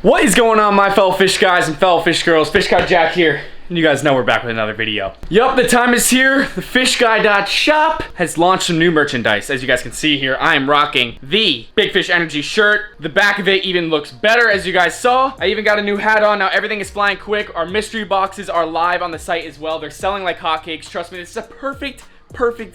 What is going on, my fellow fish guys and fellow fish girls? Fish Guy Jack here, and you guys know we're back with another video. Yup, the time is here. The fishguy.shop has launched some new merchandise. As you guys can see here, I am rocking the Big Fish Energy shirt. The back of it even looks better, as you guys saw. I even got a new hat on. Now everything is flying quick. Our mystery boxes are live on the site as well. They're selling like hotcakes. Trust me, this is a perfect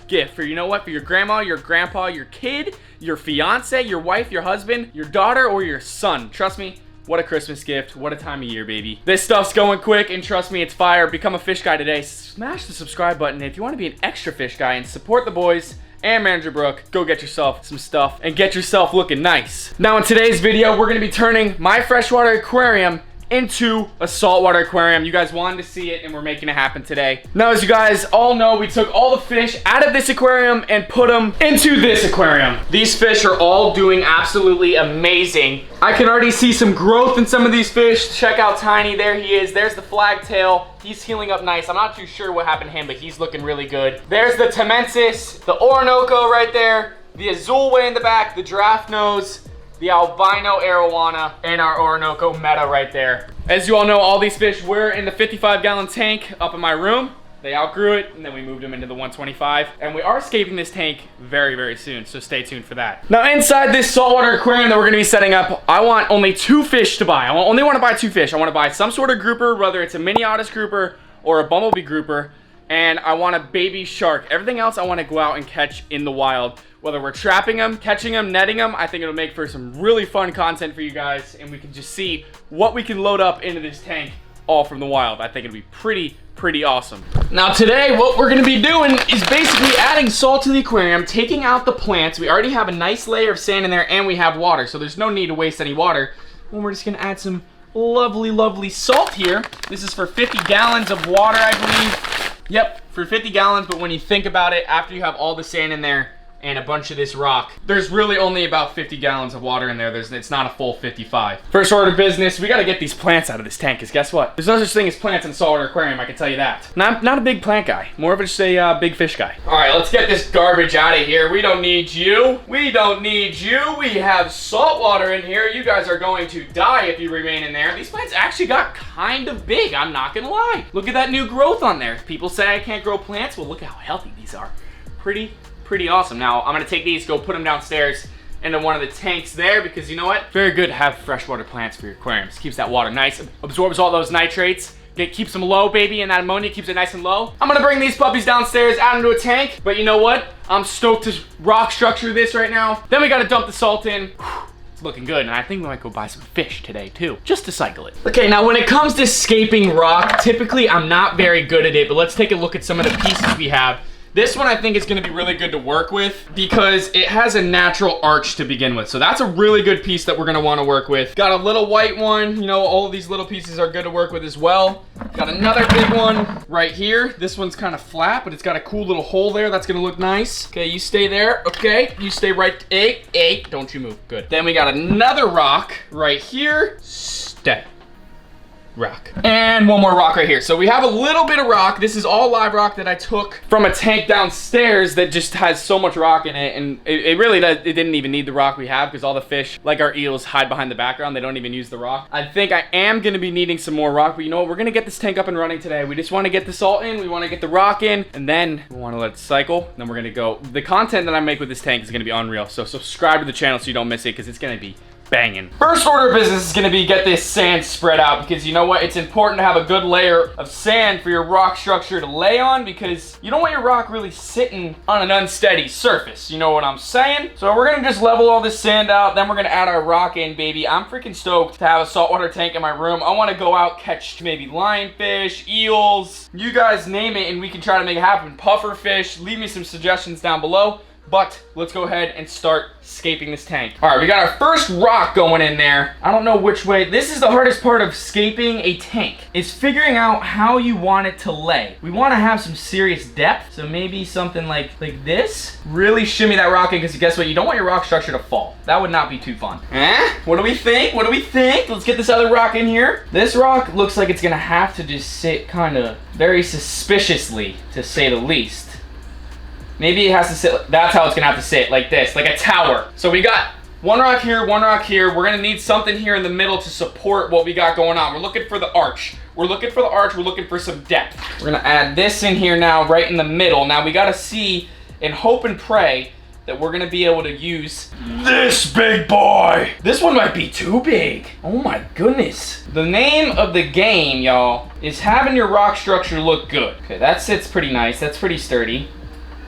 gift for, you know what, for your grandma, your grandpa, your kid, your fiance, your wife, your husband, your daughter, or your son. Trust me, what a Christmas gift. What a time of year, baby. This stuff's going quick, and trust me, it's fire. Become a fish guy today. Smash the subscribe button. If you want to be an extra fish guy and support the boys and Manager Brooke, go get yourself some stuff and get yourself looking nice. Now in today's video, we're going to be turning my freshwater aquarium into a saltwater aquarium. You guys wanted to see it, and we're making it happen today. Now, as you guys all know, we took all the fish out of this aquarium and put them into this aquarium. These fish are all doing absolutely amazing. I can already see some growth in some of these fish. Check out Tiny, there he is. There's the flagtail. He's healing up nice. I'm not too sure what happened to him, but he's looking really good. There's the Temensis, the Orinoco right there, the Azul way in the back, the giraffe nose, the albino arowana, and our Orinoco meta right there. As you all know, all these fish were in the 55-gallon tank up in my room. They outgrew it, and then we moved them into the 125. And we are escaping this tank very, very soon, so stay tuned for that. Now, inside this saltwater aquarium that we're gonna be setting up, I want only 2 fish to buy. I only wanna buy 2 fish. I wanna buy some sort of grouper, whether it's a mini otis grouper or a bumblebee grouper, and I want a baby shark. Everything else I wanna go out and catch in the wild. Whether we're trapping them, catching them, netting them, I think it'll make for some really fun content for you guys, and we can just see what we can load up into this tank all from the wild. I think it'll be pretty awesome. Now today, what we're gonna be doing is basically adding salt to the aquarium, taking out the plants. We already have a nice layer of sand in there, and we have water, so there's no need to waste any water. And we're just gonna add some lovely salt here. This is for 50 gallons of water, I believe. Yep, for 50 gallons, but when you think about it, after you have all the sand in there, and a bunch of this rock, there's really only about 50 gallons of water in there. It's not a full 55. First order of business, we gotta get these plants out of this tank, because guess what? There's no such thing as plants in a saltwater aquarium, I can tell you that. Not a big plant guy, more of just a big fish guy. All right, let's get this garbage out of here. We don't need you. We don't need you. We have salt water in here. You guys are going to die if you remain in there. These plants actually got kind of big, I'm not gonna lie. Look at that new growth on there. People say I can't grow plants. Well, look how healthy these are. Pretty awesome. Now, I'm gonna take these, go put them downstairs into one of the tanks there, because you know what? Very good to have freshwater plants for your aquariums. Keeps that water nice, absorbs all those nitrates, keeps them low, baby, and that ammonia keeps it nice and low. I'm gonna bring these puppies downstairs, add them to a tank, but you know what? I'm stoked to rock structure this right now. Then we gotta dump the salt in. It's looking good, and I think we might go buy some fish today too, just to cycle it. Okay, now when it comes to scaping rock, typically I'm not very good at it, but let's take a look at some of the pieces we have. This one I think is gonna be really good to work with because it has a natural arch to begin with. So that's a really good piece that we're gonna wanna work with. Got a little white one, you know, all of these little pieces are good to work with as well. Got another big one right here. This one's kind of flat, but it's got a cool little hole there. That's gonna look nice. Okay, you stay there. Okay, you stay right, hey, don't you move, good. Then we got another rock right here. Stay. Rock. And one more rock right here. So we have a little bit of rock. This is all live rock that I took from a tank downstairs that just has so much rock in it, and it really does, it didn't even need the rock we have, because all the fish, like our eels, hide behind the background. They don't even use the rock. I think I am gonna be needing some more rock, but you know what? We're gonna get this tank up and running today. We just wanna get the salt in, we wanna get the rock in, and then we wanna let it cycle. Then we're gonna go. The content that I make with this tank is gonna be unreal, so subscribe to the channel so you don't miss it, because it's gonna be banging. First order of business is gonna be get this sand spread out, because you know what? It's important to have a good layer of sand for your rock structure to lay on, because you don't want your rock really sitting on an unsteady surface. You know what I'm saying? So we're gonna just level all this sand out, then we're gonna add our rock in, baby. I'm freaking stoked to have a saltwater tank in my room. I wanna go out, catch maybe lionfish, eels, you guys name it, and we can try to make it happen. Pufferfish, leave me some suggestions down below. But let's go ahead and start scaping this tank. All right, we got our first rock going in there. I don't know which way. This is the hardest part of scaping a tank, is figuring out how you want it to lay. We want to have some serious depth, so maybe something like this. Really shimmy that rock in, because guess what? You don't want your rock structure to fall. That would not be too fun. What do we think? What do we think? Let's get this other rock in here. This rock looks like it's gonna have to just sit kind of very suspiciously, to say the least. Maybe it has to sit, that's how it's gonna have to sit, like this, like a tower. So we got One rock here, one rock here. We're gonna need something here in the middle to support what we got going on. We're looking for the arch. We're looking for the arch, we're looking for some depth. We're gonna add this in here now, right in the middle. Now we gotta see and hope and pray that we're gonna be able to use this big boy. This one might be too big. Oh my goodness. The name of the game, y'all, is having your rock structure look good. Okay, that sits pretty nice. That's pretty sturdy.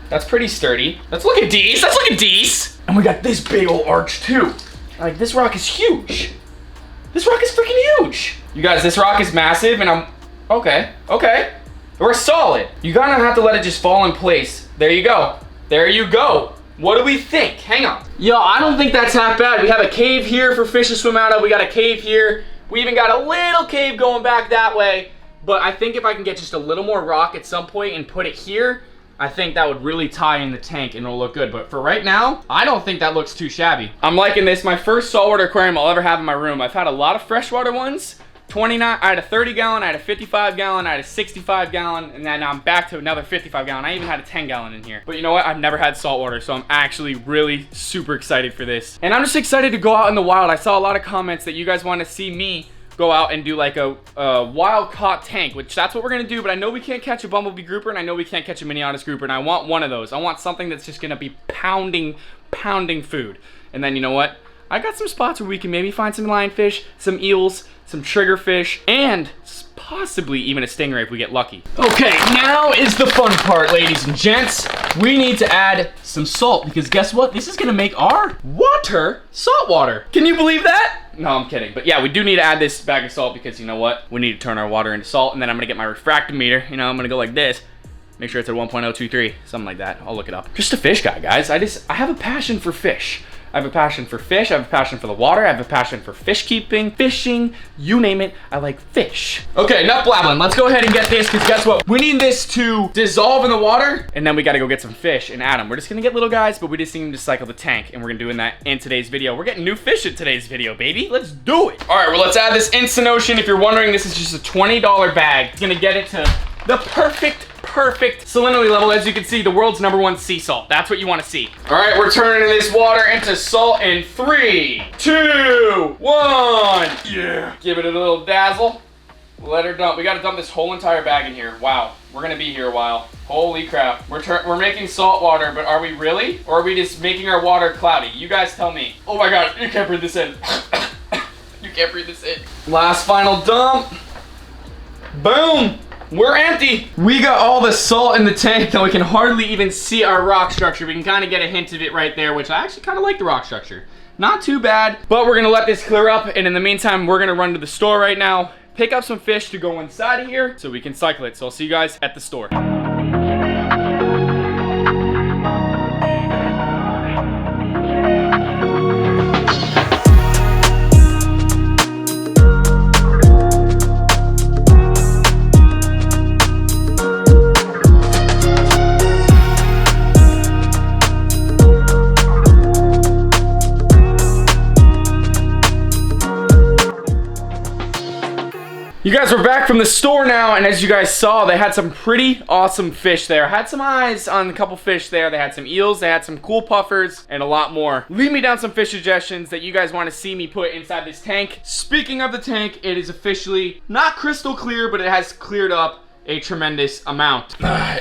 That's pretty sturdy. Let's look at these. Let's look at these. And we got this big old arch too. Like, this rock is huge. This rock is freaking huge. You guys, this rock is massive and okay. We're solid. You gotta have to let it just fall in place. There you go. There you go. What do we think? Hang on. Yo, I don't think that's half bad. We have a cave here for fish to swim out of. We got a cave here. We even got a little cave going back that way. But I think if I can get just a little more rock at some point and put it here, I think that would really tie in the tank and it'll look good. But for right now, I don't think that looks too shabby. I'm liking this. My first saltwater aquarium I'll ever have in my room. I've had a lot of freshwater ones. 29, I had a 30 gallon, I had a 55 gallon, I had a 65 gallon, and then I'm back to another 55 gallon. I even had a 10 gallon in here. But you know what? I've never had saltwater, so I'm actually really super excited for this. And I'm just excited to go out in the wild. I saw a lot of comments that you guys want to see me go out and do like a wild caught tank, which that's what we're gonna do, but I know we can't catch a bumblebee grouper, and I know we can't catch a miniatus grouper, and I want one of those. I want something that's just gonna be pounding food. And then you know what? I got some spots where we can maybe find some lionfish, some eels, some triggerfish, and possibly even a stingray if we get lucky. Okay, now is the fun part, ladies and gents. We need to add some salt, because guess what? This is gonna make our water saltwater. Can you believe that? No, I'm kidding. But yeah, we do need to add this bag of salt because you know what? We need to turn our water into salt, and then I'm gonna get my refractometer. You know, I'm gonna go like this. Make sure it's at 1.023, something like that. I'll look it up. Just a fish guy, guys. I have a passion for fish. I have a passion for fish, I have a passion for the water, I have a passion for fish keeping, fishing, you name it, I like fish. Okay, enough blabbling. Let's go ahead and get this, because guess what? We need this to dissolve in the water, and then we gotta go get some fish and add them. We're just gonna get little guys, but we just need them to cycle the tank, and we're gonna do that in today's video. We're getting new fish in today's video, baby. Let's do it. All right, well, let's add this Instant Ocean. If you're wondering, this is just a $20 bag. It's gonna get it to the perfect salinity level. As you can see, the world's #1 sea salt. That's what you want to see. All right, we're turning this water into salt in 3, 2, 1. Yeah. Give it a little dazzle. Let her dump. We got to dump this whole entire bag in here. Wow, we're gonna be here a while. Holy crap. We're making salt water, but are we really? Or are we just making our water cloudy? You guys tell me. Oh my God, you can't breathe this in. You can't breathe this in. Last final dump. Boom. We're empty. We got all the salt in the tank that we can hardly even see our rock structure. We can kind of get a hint of it right there, which I actually kind of like the rock structure. Not too bad, but we're gonna let this clear up, and in the meantime, we're gonna run to the store right now, pick up some fish to go inside of here so we can cycle it. So I'll see you guys at the store. You guys, we're back from the store now, and as you guys saw, they had some pretty awesome fish there. I had some eyes on a couple fish there. They had some eels, they had some cool puffers, and a lot more. Leave me down some fish suggestions that you guys want to see me put inside this tank. Speaking of the tank, it is officially not crystal clear, but it has cleared up a tremendous amount.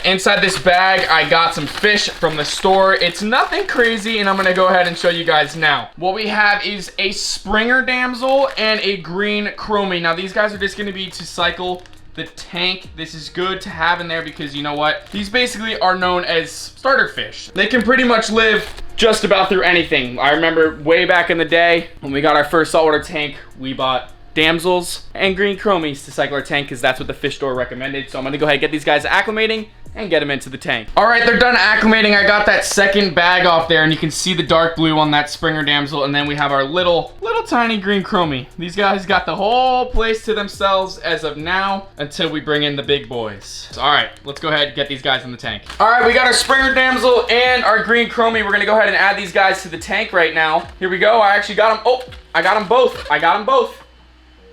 Inside this bag, I got some fish from the store. It's nothing crazy, and I'm gonna go ahead and show you guys now. What we have is a Springer damsel and a green chromie. Now these guys are just gonna be to cycle the tank. This is good to have in there because you know what? These basically are known as starter fish. They can pretty much live just about through anything. I remember way back in the day when we got our first saltwater tank, we bought damsels and green chromies to cycle our tank because that's what the fish store recommended. So I'm gonna go ahead and get these guys acclimating and get them into the tank. All right, they're done acclimating. I got that second bag off there, and you can see the dark blue on that Springer damsel, and then we have our little tiny green chromie. These guys got the whole place to themselves as of now until we bring in the big boys. So, all right, let's go ahead and get these guys in the tank. All right, we got our Springer damsel and our green chromie. We're gonna go ahead and add these guys to the tank right now. Here we go. I actually got them. Oh, I got them both. I got them both.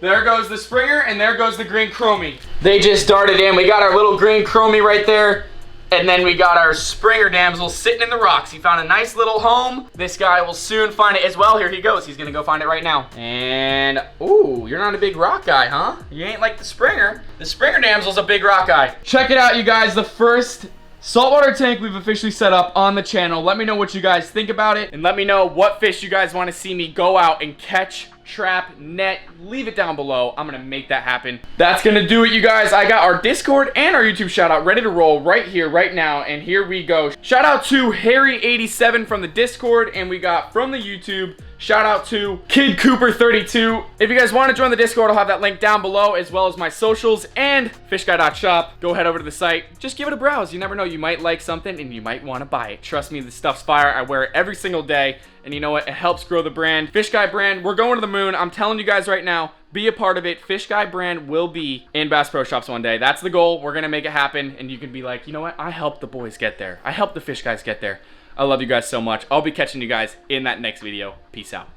There goes the Springer, and there goes the green chromie. They just darted in. We got our little green chromie right there. And then we got our Springer damsel sitting in the rocks. He found a nice little home. This guy will soon find it as well. Here he goes. He's gonna go find it right now. And, ooh, you're not a big rock guy, huh? You ain't like the Springer. The Springer damsel's a big rock guy. Check it out, you guys. The first saltwater tank we've officially set up on the channel. Let me know what you guys think about it. And let me know what fish you guys want to see me go out and catch, trap, net. Leave it down below. I'm gonna make that happen. That's gonna do it, you guys. I got our Discord and our YouTube shout out ready to roll right here, right now, and here we go. Shout out to Harry87 from the Discord, and we got from the YouTube, shout out to Kid Cooper 32. If you guys want to join the Discord, I'll have that link down below, as well as my socials and fishguy.shop. Go head over to the site. Just give it a browse. You never know, you might like something and you might want to buy it. Trust me, this stuff's fire. I wear it every single day, and you know what? It helps grow the brand. Fish Guy brand, we're going to the moon. I'm telling you guys right now, be a part of it. Fish Guy brand will be in Bass Pro Shops one day. That's the goal. We're gonna make it happen, and you can be like, you know what? I helped the boys get there. I helped the fish guys get there. I love you guys so much. I'll be catching you guys in that next video. Peace out.